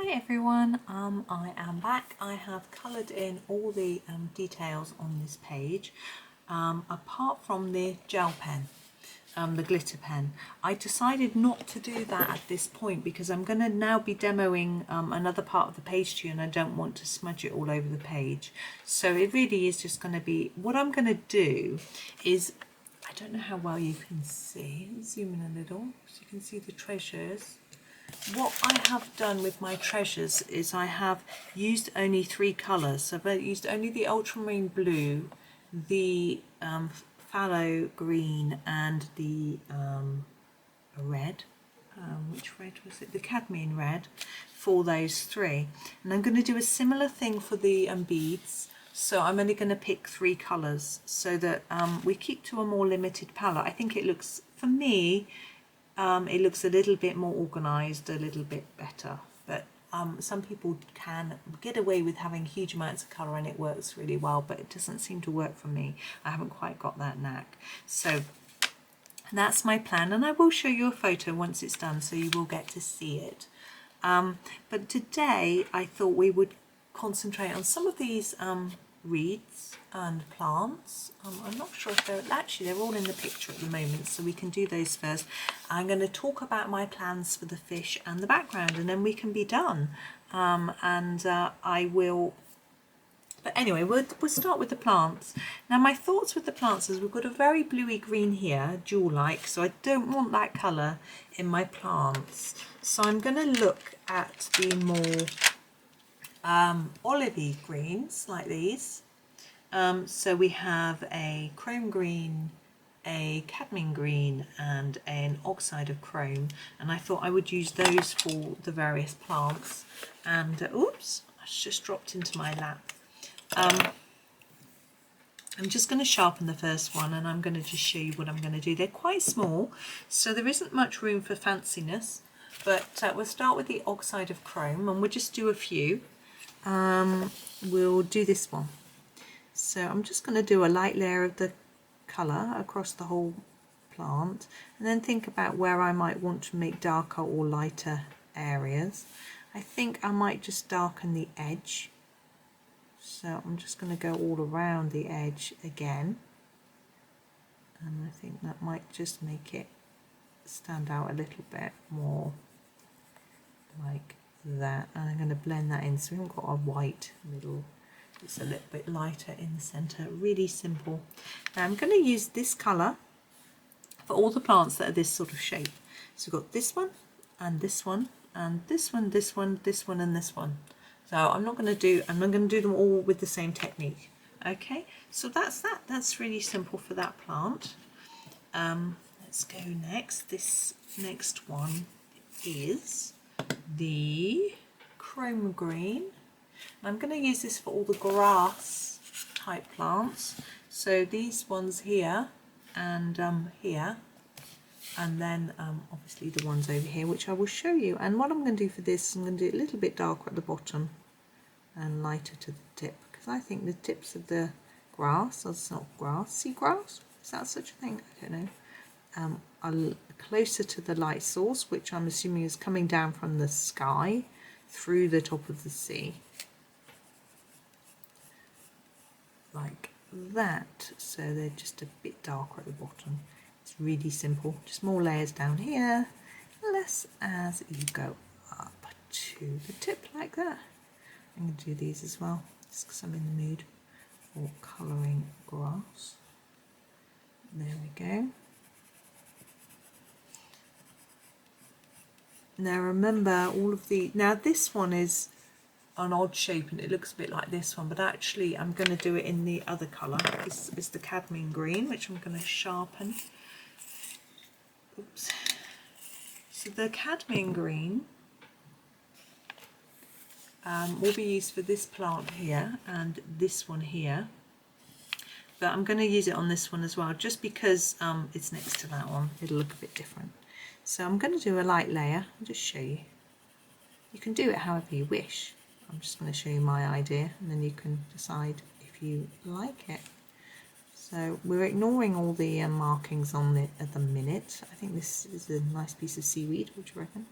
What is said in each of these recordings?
Hi everyone, I am back. I have coloured in all the details on this page, apart from the gel pen, the glitter pen. I decided not to do that at this point because I'm going to now be demoing another part of the page to you, and I don't want to smudge it all over the page. So it really is just going to be, what I'm going to do is, I don't know how well you can see, zoom in a little so you can see the treasures. What I have done with my treasures is I have used only 3 colours. So I've used only the ultramarine blue, the phthalo green and the red. Which red was it? The cadmium red for those 3. And I'm going to do a similar thing for the beads. So I'm only going to pick 3 colours so that we keep to a more limited palette. I think it looks, for me, it looks a little bit more organised, a little bit better, but some people can get away with having huge amounts of colour and it works really well, but it doesn't seem to work for me. I haven't quite got that knack. So that's my plan, and I will show you a photo once it's done so you will get to see it. But today I thought we would concentrate on some of these reeds and plants. I'm not sure if they're all in the picture at the moment, so we can do those first. I'm going to talk about my plans for the fish and the background, and then we can be done. I will, but anyway, we'll start with the plants. Now my thoughts with the plants is we've got a very bluey green here, jewel-like, so I don't want that colour in my plants. So I'm going to look at the more olivey greens like these. So we have a chrome green, a cadmium green and an oxide of chrome, and I thought I would use those for the various plants. And oops, that's just dropped into my lap. I'm just going to sharpen the first one, and I'm going to just show you what I'm going to do. They're quite small, so there isn't much room for fanciness, but we'll start with the oxide of chrome, and we'll just do a few. We'll do this one. So I'm just going to do a light layer of the colour across the whole plant, and then think about where I might want to make darker or lighter areas. I think I might just darken the edge. So I'm just going to go all around the edge again, and I think that might just make it stand out a little bit more like that. And I'm going to blend that in so we haven't got a white middle. It's a little bit lighter in the centre, really simple. Now I'm going to use this colour for all the plants that are this sort of shape. So we've got this one and this one and this one, this one, this one and this one. So I'm not going to do them all with the same technique. Okay, so that's that. That's really simple for that plant. Let's go next. This next one is the chrome green. I'm going to use this for all the grass type plants. So these ones here and here, and then obviously the ones over here, which I will show you. And what I'm going to do for this, I'm going to do it a little bit darker at the bottom and lighter to the tip, because I think the tips of the grass, it's not grass, seagrass, is that such a thing? I don't know. Are closer to the light source, which I'm assuming is coming down from the sky through the top of the sea. Like that, so they're just a bit darker at the bottom. It's really simple, just more layers down here, less as you go up to the tip like that. I'm going to do these as well, just because I'm in the mood for colouring grass. There we go. Now remember all of the, now this one is an odd shape and it looks a bit like this one, but actually I'm going to do it in the other colour. This is the cadmium green, which I'm going to sharpen. Oops. So the cadmium green will be used for this plant here and this one here, but I'm going to use it on this one as well, just because it's next to that one. It'll look a bit different. So I'm going to do a light layer. I'll just show you. You can do it however you wish. I'm just going to show you my idea, and then you can decide if you like it. So we're ignoring all the markings on it at the minute. I think this is a nice piece of seaweed. What do you reckon?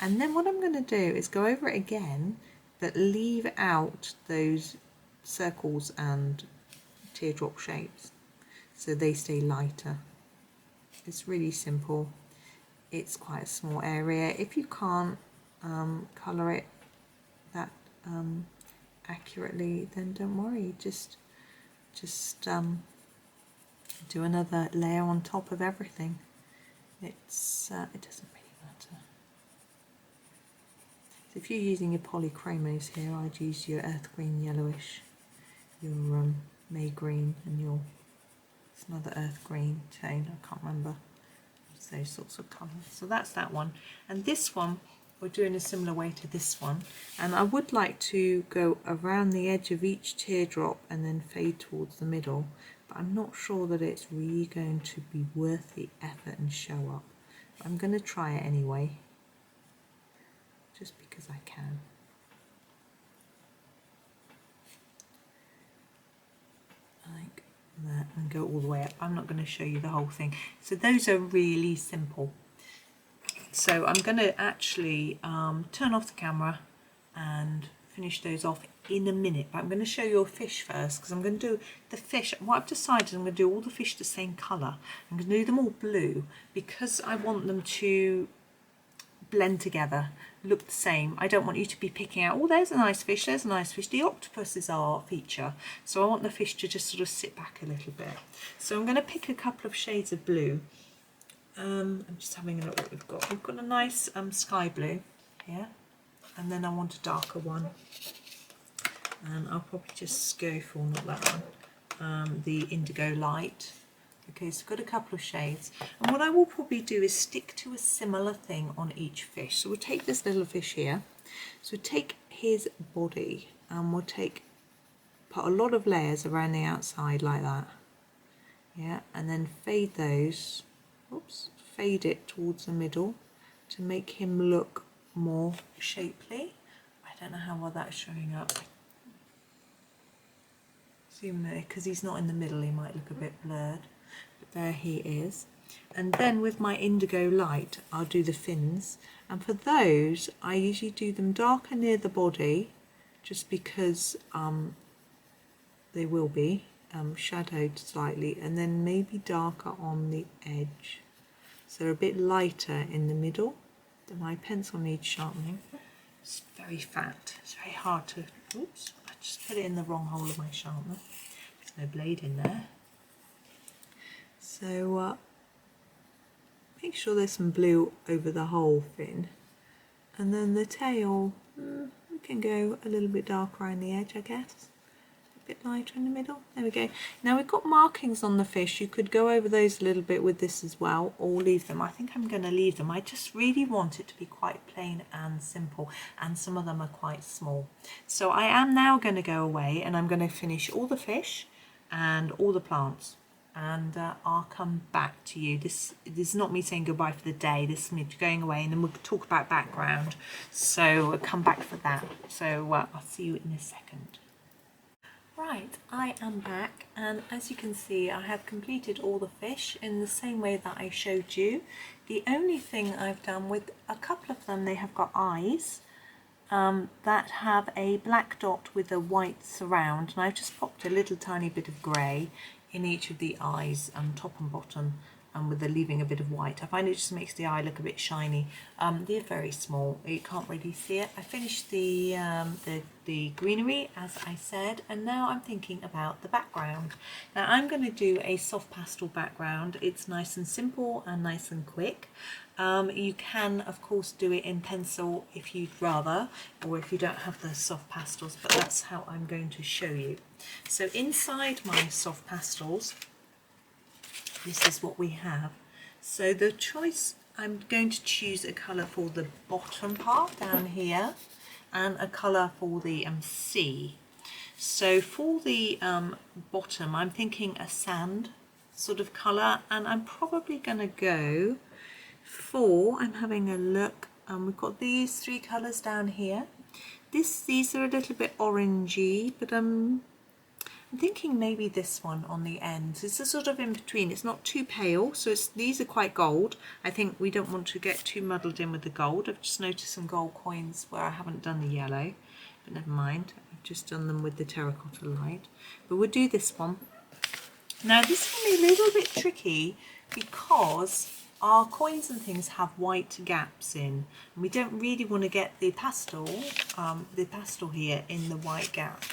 And then what I'm going to do is go over it again, but leave out those circles and teardrop shapes so they stay lighter. It's really simple. It's quite a small area. If you can't colour it that accurately, then don't worry. Just do another layer on top of everything. It doesn't really matter. So if you're using your polychromos here, I'd use your earth green yellowish, your May green, and your another earth green tone. I can't remember. It's those sorts of colours. So that's that one. And this one, we're doing a similar way to this one. And I would like to go around the edge of each teardrop and then fade towards the middle. But I'm not sure that it's really going to be worth the effort and show up. But I'm going to try it anyway, just because I can. Like that, and go all the way up. I'm not going to show you the whole thing. So those are really simple. So I'm going to actually turn off the camera and finish those off in a minute, but I'm going to show you a fish first, because I'm going to do the fish. What I've decided, I'm going to do all the fish the same colour. I'm going to do them all blue because I want them to blend together, look the same. I don't want you to be picking out, oh, there's a nice fish, there's a nice fish. The octopus is our feature, so I want the fish to just sort of sit back a little bit. So I'm going to pick a couple of shades of blue. I'm just having a look what we've got. We've got a nice sky blue here, and then I want a darker one, and I'll probably just go for, not that one, the Indigo Light. Okay, so I've got a couple of shades, and what I will probably do is stick to a similar thing on each fish. So we'll take this little fish here, so take his body, and we'll put a lot of layers around the outside like that, yeah, and then fade those. Oops, fade it towards the middle to make him look more shapely. I don't know how well that's showing up. Zoom there, because he's not in the middle, he might look a bit blurred. But there he is. And then with my Indigo Light, I'll do the fins. And for those, I usually do them darker near the body, just because they will be shadowed slightly, and then maybe darker on the edge, so they're a bit lighter in the middle. My pencil needs sharpening. It's very fat, it's very hard to, oops, I just put it in the wrong hole of my sharpener. There's no blade in there. So make sure there's some blue over the whole fin, and then the tail, we can go a little bit darker around the edge, I guess. Bit lighter in the middle. There we go. Now we've got markings on the fish. You could go over those a little bit with this as well, or leave them. I think I'm going to leave them. I just really want it to be quite plain and simple, and some of them are quite small. So I am now going to go away, and I'm going to finish all the fish and all the plants, and I'll come back to you. This is not me saying goodbye for the day. This is me going away, and then we'll talk about background. So I'll come back for that. So I'll see you in a second. Right, I am back, and as you can see, I have completed all the fish in the same way that I showed you. The only thing I've done with a couple of them, they have got eyes that have a black dot with a white surround, and I've just popped a little tiny bit of grey in each of the eyes, top and bottom, and with leaving a bit of white. I find it just makes the eye look a bit shiny. They're very small, you can't really see it. I finished the greenery, as I said, and now I'm thinking about the background. Now I'm going to do a soft pastel background. It's nice and simple and nice and quick. You can of course do it in pencil if you'd rather, or if you don't have the soft pastels, but that's how I'm going to show you. So inside my soft pastels, this is what we have. So the choice, I'm going to choose a colour for the bottom part down here, and a colour for the sea. So for the bottom, I'm thinking a sand sort of colour, and I'm probably going to go for, I'm having a look, we've got these three colours down here. These are a little bit orangey, but I'm thinking maybe this one on the ends. It's a sort of in between. It's not too pale, so these are quite gold. I think we don't want to get too muddled in with the gold. I've just noticed some gold coins where I haven't done the yellow, but never mind. I've just done them with the terracotta light. But we'll do this one. Now this can be a little bit tricky because our coins and things have white gaps in, and we don't really want to get the pastel here in the white gap.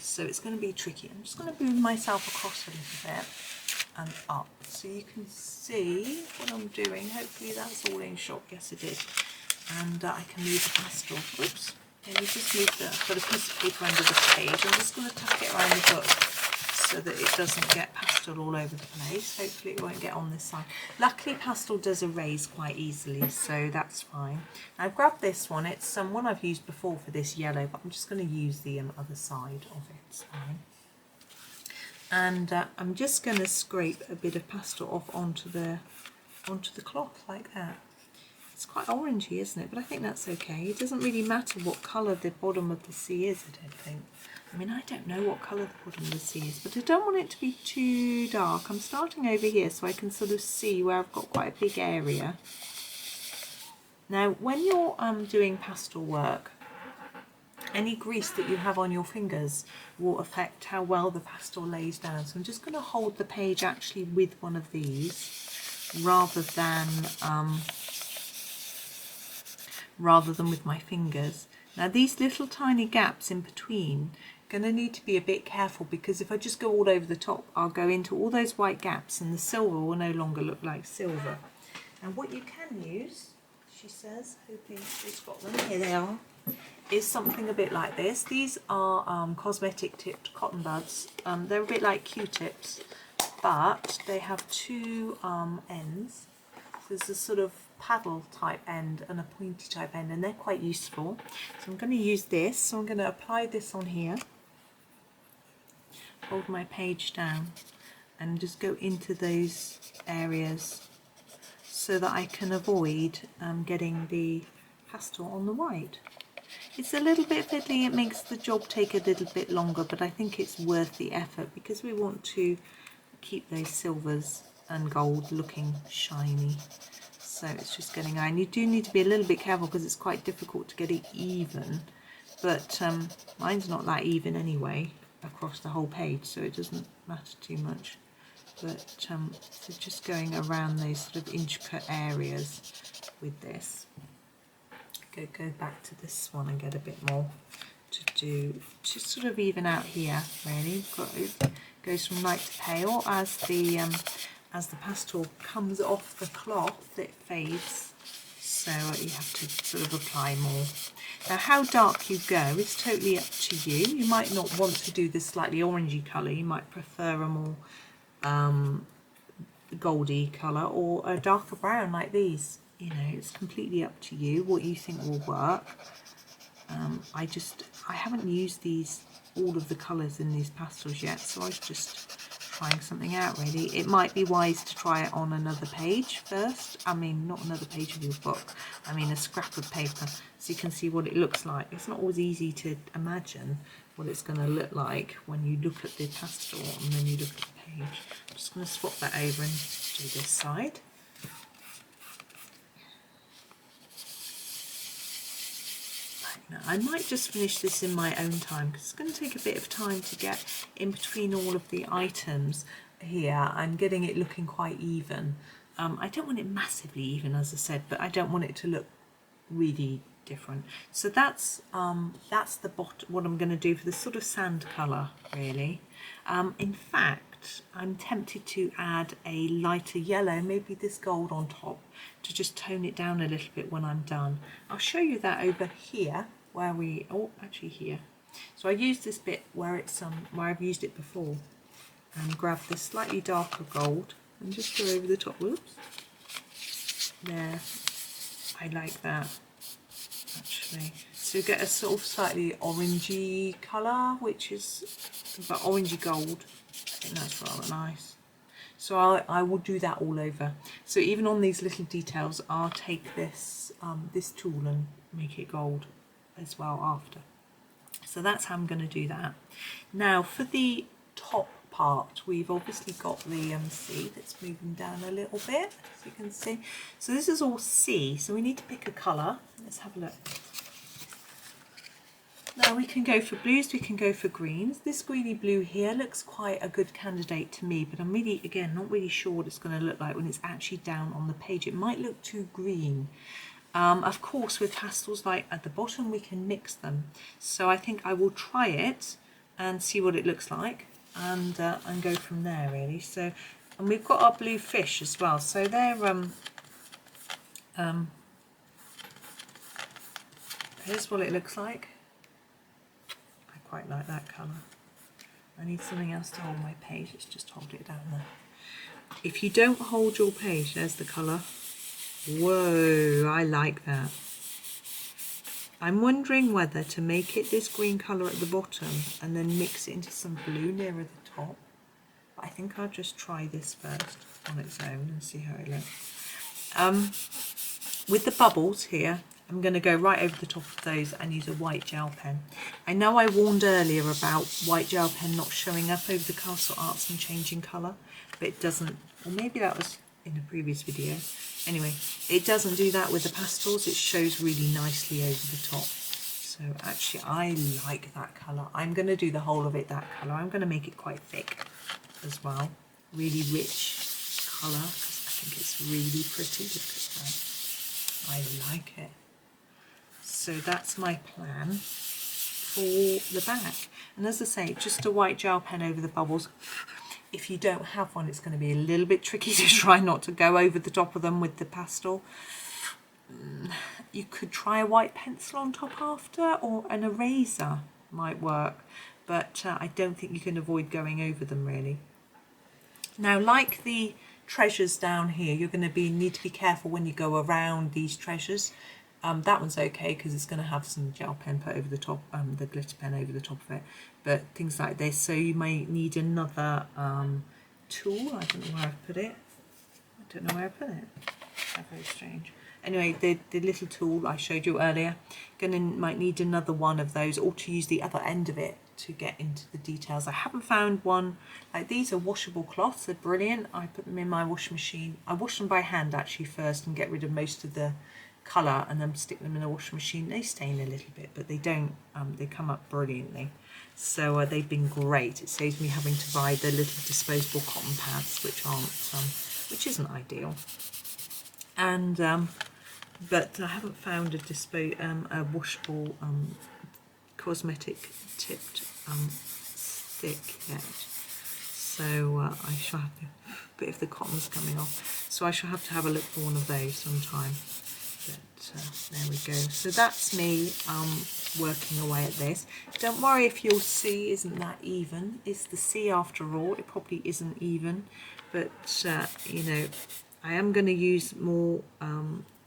So it's going to be tricky. I'm just going to move myself across a little bit and up so you can see what I'm doing. Hopefully that's all in shot. Yes it is. And I can move the pastel. Oops. Can you just move I've got a piece of paper under the page. I'm just going to tuck it around the book so that it doesn't get pastel all over the place. Hopefully it won't get on this side. Luckily pastel does erase quite easily, so that's fine. I've grabbed this one. It's one I've used before for this yellow, but I'm just going to use the other side of it. It's fine. And I'm just going to scrape a bit of pastel off onto the cloth like that. It's quite orangey, isn't it? But I think that's okay. It doesn't really matter what colour the bottom of the sea is, I don't think. I mean, I don't know what colour the bottom of the sea is, but I don't want it to be too dark. I'm starting over here so I can sort of see where I've got quite a big area. Now, when you're doing pastel work, any grease that you have on your fingers will affect how well the pastel lays down. So I'm just going to hold the page actually with one of these rather than with my fingers. Now these little tiny gaps in between, going to need to be a bit careful, because if I just go all over the top, I'll go into all those white gaps and the silver will no longer look like silver. And what you can use, she says, hoping she's got them, here they are, is something a bit like this. These are cosmetic tipped cotton buds. They're a bit like Q-tips, but they have two ends. There's a sort of paddle type end and a pointy type end, and they're quite useful. So I'm going to use this. So I'm going to apply this on here, hold my page down and just go into those areas so that I can avoid getting the pastel on the white. It's a little bit fiddly, it makes the job take a little bit longer, but I think it's worth the effort because we want to keep those silvers and gold looking shiny. So it's just getting on. You do need to be a little bit careful because it's quite difficult to get it even, but mine's not that even anyway across the whole page, so it doesn't matter too much. But so just going around those sort of intricate areas with this. Go back to this one and get a bit more to do, just sort of even out here really. Goes from light to pale as the pastel comes off the cloth, it fades, so you have to sort of apply more. Now how dark you go is totally up to you. You might not want to do this slightly orangey colour, you might prefer a more goldy colour or a darker brown like these. You know, it's completely up to you what you think will work. I haven't used all of the colours in these pastels yet, so I was just trying something out really. It might be wise to try it on another page first. I mean, not another page of your book, I mean a scrap of paper, so you can see what it looks like. It's not always easy to imagine what it's going to look like when you look at the pastel and then you look at the page. I'm just going to swap that over and do this side. I might just finish this in my own time because it's going to take a bit of time to get in between all of the items here and getting it looking quite even. I don't want it massively even, as I said, but I don't want it to look really different. So that's what I'm going to do for the sort of sand colour really. In fact, I'm tempted to add a lighter yellow, maybe this gold on top, to just tone it down a little bit when I'm done. I'll show you that over here where actually here. So I use this bit where it's where I've used it before, and grab this slightly darker gold and just go over the top. Whoops. There. I like that actually. So you get a sort of slightly orangey colour, which is but orangey gold. I think that's rather nice. So I will do that all over. So even on these little details, I'll take this this tool and make it gold as well after. So that's how I'm going to do that. Now for the top part, we've obviously got the sea that's moving down a little bit, as you can see. So this is all sea, so we need to pick a colour. Let's have a look. Now we can go for blues, we can go for greens. This greeny blue here looks quite a good candidate to me, but I'm really, again, not really sure what it's going to look like when it's actually down on the page. It might look too green. Of course, with Pastels Light at the bottom, we can mix them. So I think I will try it and see what it looks like, and go from there really. So, and we've got our blue fish as well. So they're here's what it looks like. I quite like that colour. I need something else to hold my page. Let's just hold it down there. If you don't hold your page, there's the colour. Whoa, I like that. I'm wondering whether to make it this green colour at the bottom and then mix it into some blue nearer the top. But I think I'll just try this first on its own and see how it looks. With the bubbles here, I'm going to go right over the top of those and use a white gel pen. I know I warned earlier about white gel pen not showing up over the Castle Arts and changing colour, but it doesn't, or maybe that was in a previous video. Anyway, it doesn't do that with the pastels. It shows really nicely over the top. So actually I like that colour. I'm going to do the whole of it that colour. I'm going to make it quite thick as well. Really rich colour, because I think it's really pretty. Look at that. I like it. So that's my plan for the back. And as I say, just a white gel pen over the bubbles. If you don't have one, it's going to be a little bit tricky to try not to go over the top of them with the pastel. You could try a white pencil on top after, or an eraser might work, but I don't think you can avoid going over them really. Now, like the treasures down here, you're going to need to be careful when you go around these treasures. That one's okay because it's going to have some gel pen put over the top, the glitter pen over the top of it, but things like this, so you may need another tool. I don't know where I've put it. That's very strange. Anyway, the little tool I showed you earlier, might need another one of those, or to use the other end of it to get into the details. I haven't found one like these. Are washable cloths. They're brilliant. I put them in my washing machine. I wash them by hand actually first and get rid of most of the colour, and then stick them in the washing machine. They stain a little bit, but they don't. They come up brilliantly. So they've been great. It saves me having to buy the little disposable cotton pads, which isn't ideal. And but I haven't found a washable cosmetic tipped stick yet. So I shall have to. But if the cotton's coming off, so I shall have to have a look for one of those sometime. But there we go. So that's me working away at this. Don't worry if your sea isn't that even. It's the sea after all. It probably isn't even, but you know, I am going to use more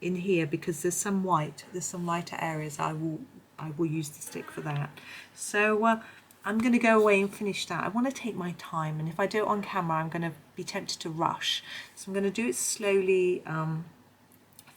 in here because there's some lighter areas. I will use the stick for that. So I'm going to go away and finish that. I want to take my time, and if I do it on camera, I'm going to be tempted to rush. So I'm going to do it slowly.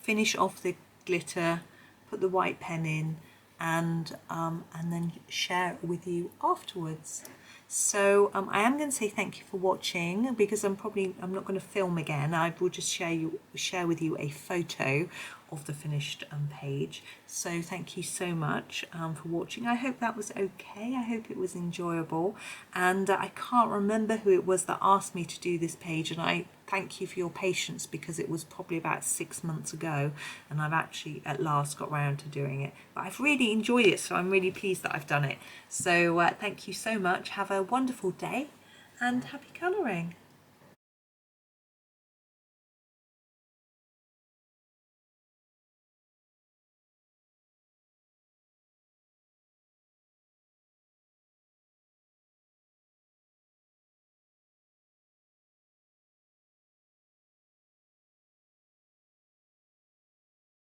Finish off the glitter, put the white pen in, and then share it with you afterwards. So I am going to say thank you for watching, because I'm not going to film again. I will just share with you a photo of the finished page. So thank you so much for watching. I hope that was okay. I hope it was enjoyable, and I can't remember who it was that asked me to do this page, and I thank you for your patience, because it was probably about 6 months ago and I've actually at last got round to doing it. But I've really enjoyed it, so I'm really pleased that I've done it. So thank you so much. Have a wonderful day and happy colouring.